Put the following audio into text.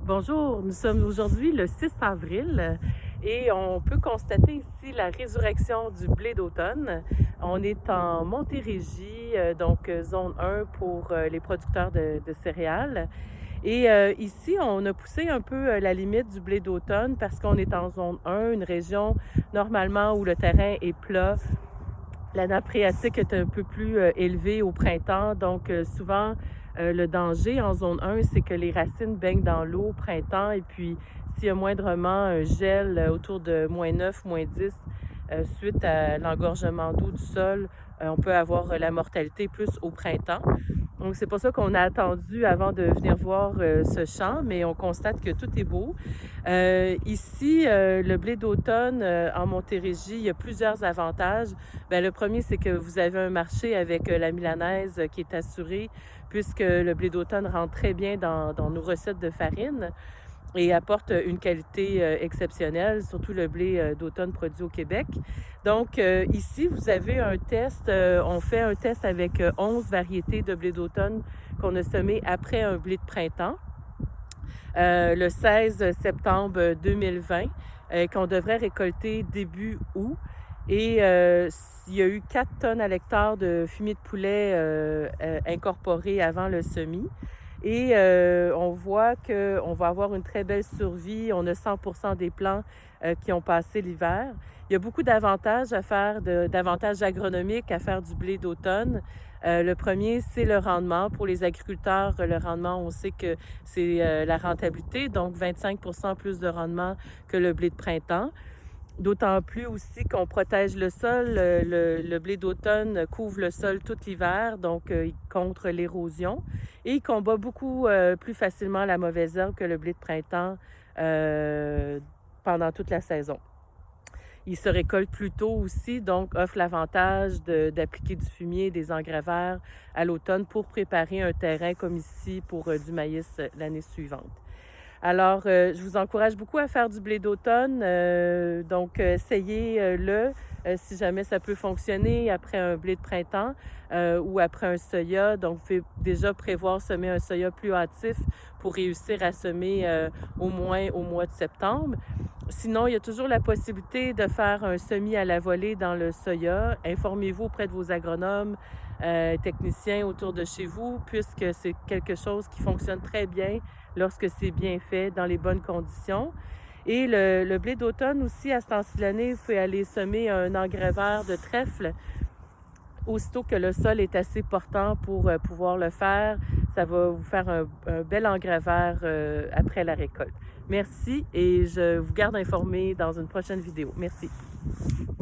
Bonjour, nous sommes aujourd'hui le 6 avril et on peut constater ici la résurrection du blé d'automne. On est en Montérégie, donc zone 1 pour les producteurs de céréales. Et ici, on a poussé un peu la limite du blé d'automne parce qu'on est en zone 1, une région normalement où le terrain est plat. La nappe phréatique est un peu plus élevée au printemps, donc souvent le danger en zone 1, c'est que les racines baignent dans l'eau au printemps et puis s'il y a moindrement un gel autour de -9, -10, suite à l'engorgement d'eau du sol, on peut avoir la mortalité plus au printemps. Donc c'est pour ça qu'on a attendu avant de venir voir ce champ, mais on constate que tout est beau. Ici, le blé d'automne en Montérégie, il y a plusieurs avantages. Bien, le premier, c'est que vous avez un marché avec la milanaise qui est assuré, puisque le blé d'automne rentre très bien dans nos recettes de farine et apporte une qualité exceptionnelle, surtout le blé d'automne produit au Québec. Donc, ici, vous avez un test, on fait un test avec 11 variétés de blé d'automne qu'on a semé après un blé de printemps, le 16 septembre 2020, qu'on devrait récolter début août. Et il y a eu 4 tonnes à l'hectare de fumier de poulet incorporé avant le semis. Et on voit qu'on va avoir une très belle survie. On a 100% des plants qui ont passé l'hiver. Il y a beaucoup d'avantages à faire, d'avantages agronomiques à faire du blé d'automne. Le premier, c'est le rendement. Pour les agriculteurs, le rendement, on sait que c'est la rentabilité, donc 25% plus de rendement que le blé de printemps. D'autant plus aussi qu'on protège le sol. Le blé d'automne couvre le sol tout l'hiver, donc contre l'érosion. Et il combat beaucoup plus facilement la mauvaise herbe que le blé de printemps pendant toute la saison. Il se récolte plus tôt aussi, donc offre l'avantage d'appliquer du fumier, des engrais verts à l'automne pour préparer un terrain comme ici pour du maïs l'année suivante. Alors, je vous encourage beaucoup à faire du blé d'automne. Donc, essayez-le si jamais ça peut fonctionner après un blé de printemps ou après un soya. Donc, vous pouvez déjà prévoir semer un soya plus hâtif pour réussir à semer au moins au mois de septembre. Sinon, il y a toujours la possibilité de faire un semis à la volée dans le soya. Informez-vous auprès de vos agronomes, techniciens autour de chez vous, puisque c'est quelque chose qui fonctionne très bien lorsque c'est bien fait dans les bonnes conditions. Et le blé d'automne aussi, à ce temps-ci de l'année, vous pouvez aller semer un engrais vert de trèfle aussitôt que le sol est assez portant pour pouvoir le faire. Ça va vous faire un bel engrais vert après la récolte. Merci et je vous garde informé dans une prochaine vidéo. Merci.